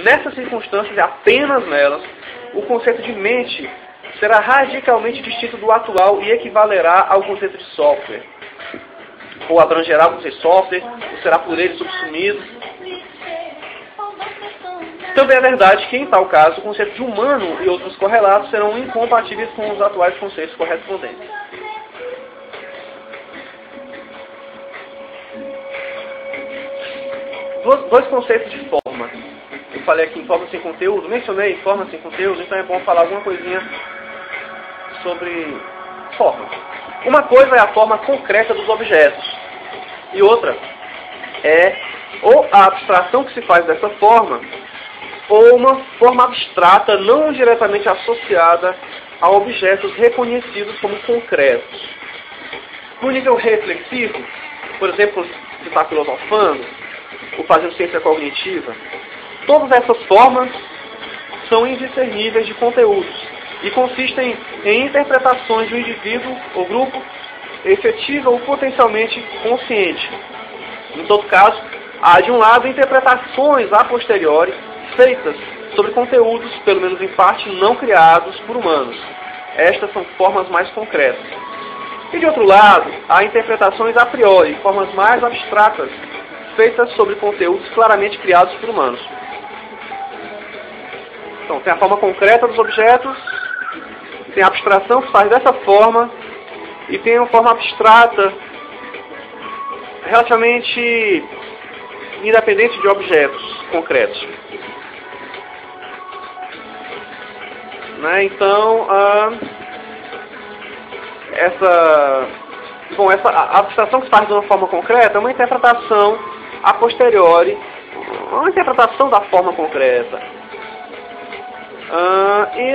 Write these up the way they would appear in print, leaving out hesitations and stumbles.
nessas circunstâncias e apenas nelas, o conceito de mente será radicalmente distinto do atual e equivalerá ao conceito de software. Ou abrangerá o conceito de software, ou será por ele subsumido. Também é verdade que, em tal caso, o conceito de humano e outros correlatos serão incompatíveis com os atuais conceitos correspondentes. Dois conceitos de forma. Eu falei aqui em forma sem conteúdo, mencionei forma sem conteúdo, então é bom falar alguma coisinha sobre forma. Uma coisa é a forma concreta dos objetos, e outra é ou a abstração que se faz dessa forma, ou uma forma abstrata não diretamente associada a objetos reconhecidos como concretos. No nível reflexivo, por exemplo, se está filosofando, ou fazendo ciência cognitiva, todas essas formas são indiscerníveis de conteúdos e consistem em interpretações do indivíduo ou grupo efetiva ou potencialmente consciente. Em todo caso, há de um lado interpretações a posteriori feitas sobre conteúdos, pelo menos em parte, não criados por humanos. Estas são formas mais concretas. E de outro lado, há interpretações a priori, formas mais abstratas, feitas sobre conteúdos claramente criados por humanos. Então, tem a forma concreta dos objetos, tem a abstração que se faz dessa forma, e tem uma forma abstrata, relativamente independente de objetos concretos. Né? Então, a abstração que se faz de uma forma concreta é uma interpretação a posteriori, uma interpretação da forma concreta. E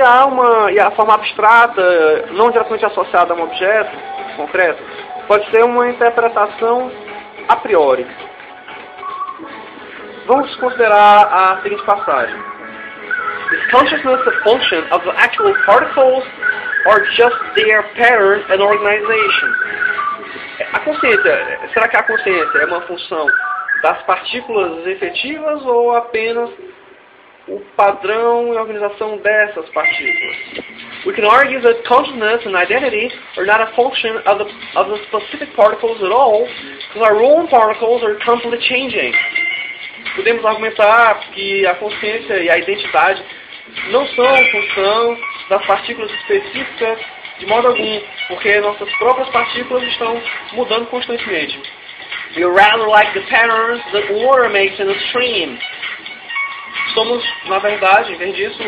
a forma abstrata, não diretamente associada a um objeto concreto, pode ser uma interpretação a priori. Vamos considerar a seguinte passagem. Is consciousness a function of the actual particles or just their pattern and organization? A consciência, será que a consciência é uma função das partículas efetivas ou apenas o padrão e organização dessas partículas? We can argue that consciousness and identity are not a function of the specific particles at all, because our own particles are constantly changing. Podemos argumentar que a consciência e a identidade não são função das partículas específicas de modo algum, porque nossas próprias partículas estão mudando constantemente. We are rather like the patterns that water makes in a stream. Somos, na verdade, em vez disso,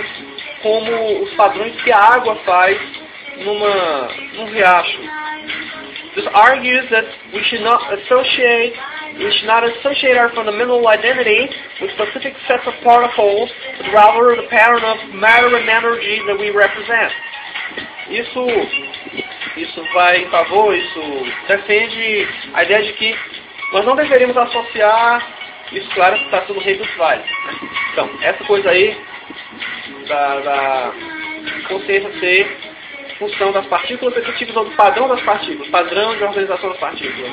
como os padrões que a água faz num riacho. This argues that we should not associate our fundamental identity with specific sets of particles, but rather the pattern of matter and energy that we represent. Isso vai em favor, isso defende a ideia de que nós não deveríamos associar isso, claro, que está tudo rei dos vales. Então, essa coisa aí da consciência ser função das partículas efetivas ou do padrão das partículas, padrão de organização das partículas.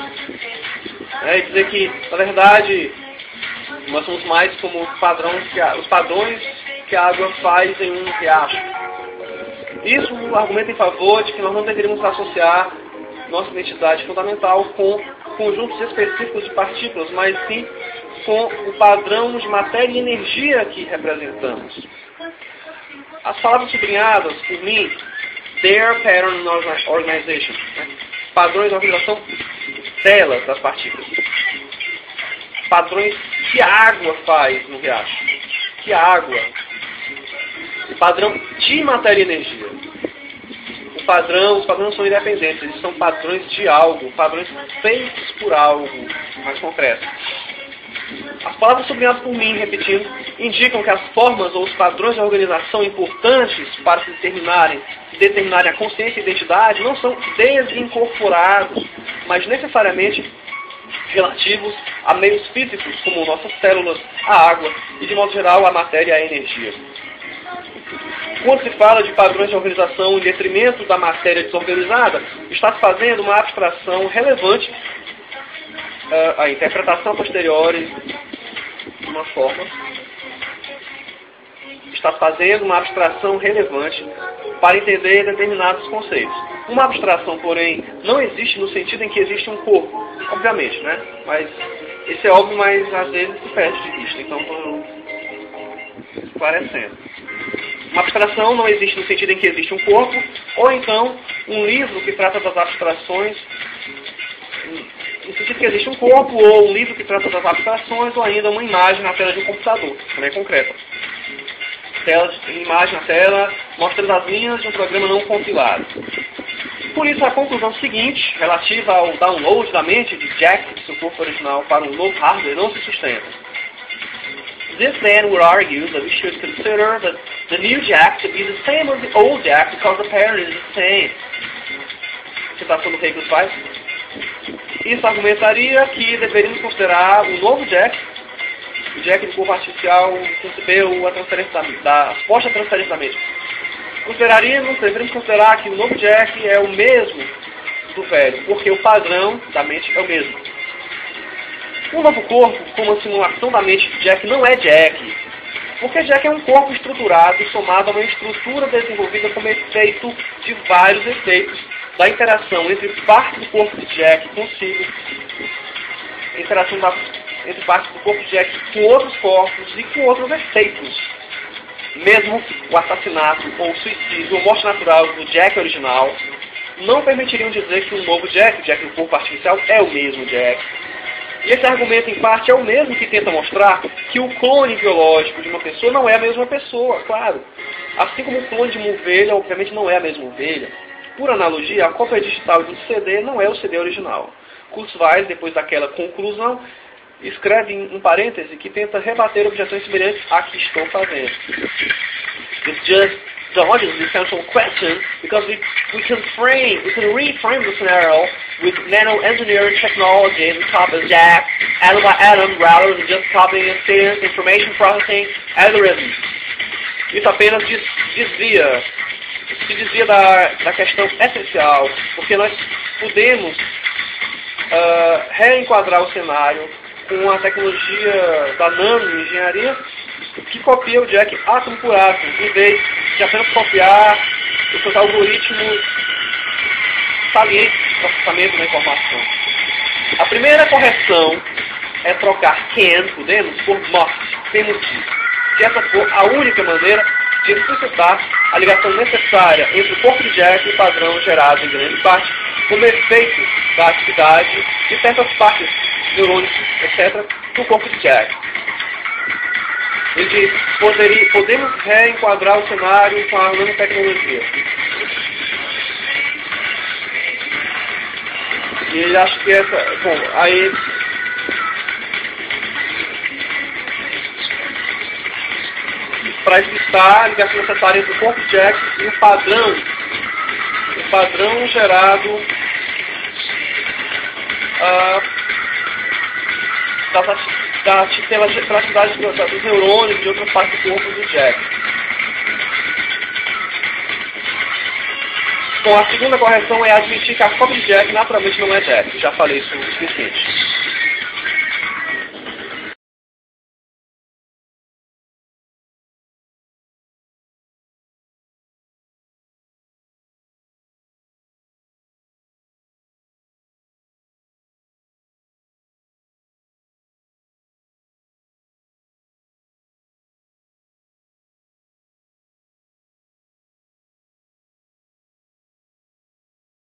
E dizer que, na verdade, nós somos mais como os padrões que a água faz em um riacho. Isso argumenta em favor de que nós não deveríamos associar nossa identidade fundamental com conjuntos específicos de partículas, mas sim com o padrão de matéria e energia que representamos. As palavras sublinhadas por mim, their pattern organization, padrões de organização delas, das partículas. Padrões que a água faz no riacho. Que a água. O padrão de matéria e energia. Os padrões são independentes, eles são padrões de algo, padrões feitos por algo mais concreto. As palavras sublinhadas por mim, repetindo, indicam que as formas ou os padrões de organização importantes para se determinarem a consciência e identidade não são desincorporados, mas necessariamente relativos a meios físicos, como nossas células, a água e, de modo geral, a matéria e a energia. Quando se fala de padrões de organização em detrimento da matéria desorganizada, está se fazendo uma abstração relevante a interpretação posteriori de uma forma está fazendo uma abstração relevante para entender determinados conceitos. Uma abstração, porém, não existe no sentido em que existe um corpo, obviamente, né? Mas isso é óbvio, mas às vezes se perde de vista, então estou esclarecendo. Uma abstração não existe no sentido em que existe um corpo, ou então um livro que trata das abstrações, no sentido que existe um corpo, ou um livro que trata das abstrações, ou ainda uma imagem na tela de um computador, também concreta. Imagem na tela mostrando as linhas de um programa não compilado. Por isso, a conclusão seguinte, relativa ao download da mente de Jack de seu corpo original para um novo hardware, não se sustenta. This then would argue that we should consider that the new Jack to be the same as the old Jack because the pattern is the same. Citação do Hegel-Zweig. Isso argumentaria que deveríamos considerar o novo Jack, o Jack do corpo artificial que recebeu a transferência a suposta transferência da mente. Deveríamos considerar que o novo Jack é o mesmo do velho, porque o padrão da mente é o mesmo. O novo corpo, como a simulação da mente de Jack, não é Jack, porque Jack é um corpo estruturado somado a uma estrutura desenvolvida como efeito de vários efeitos da interação entre parte do corpo de Jack consigo, interação entre parte do corpo de Jack com outros corpos e com outros efeitos. Mesmo o assassinato ou o suicídio ou morte natural do Jack original não permitiriam dizer que o novo Jack, o Jack do corpo artificial, é o mesmo Jack. E esse argumento, em parte, é o mesmo que tenta mostrar que o clone biológico de uma pessoa não é a mesma pessoa, claro. Assim como o clone de uma ovelha, obviamente, não é a mesma ovelha. Por analogia, a cópia digital de um CD não é o CD original. Kurzweil, depois daquela conclusão, escreve em parêntese que tenta rebater objeções semelhantes à que estão fazendo. It's just dodges the essential question because we can reframe the scenario with nano-engineering technology and copy Jack atom by atom rather than just copying and steering information processing algorithms. Isso apenas se desvia da questão essencial, porque nós podemos reenquadrar o cenário com a tecnologia da nano-engenharia que copia o Jack átomo por átomo, em vez de apenas copiar os seus algoritmos salientes de processamento da informação. A primeira correção é trocar can, podemos, por must, temos de. Se essa for a única maneira de explicitar a ligação necessária entre o corpo de Jack e o padrão gerado em grande parte como efeito da atividade de certas partes neurônicas, etc., do corpo de Jack. Ele diz, podemos reenquadrar o cenário com a nanotecnologia. E ele acha que essa... Bom, aí... Para explicar a ligação necessária entre o corpo de Jack e o padrão gerado pela atividade dos neurônios e de outras partes do corpo do Jack. Bom, a segunda correção é admitir que a cópia de Jack naturalmente não é Jack. Já falei isso o suficiente.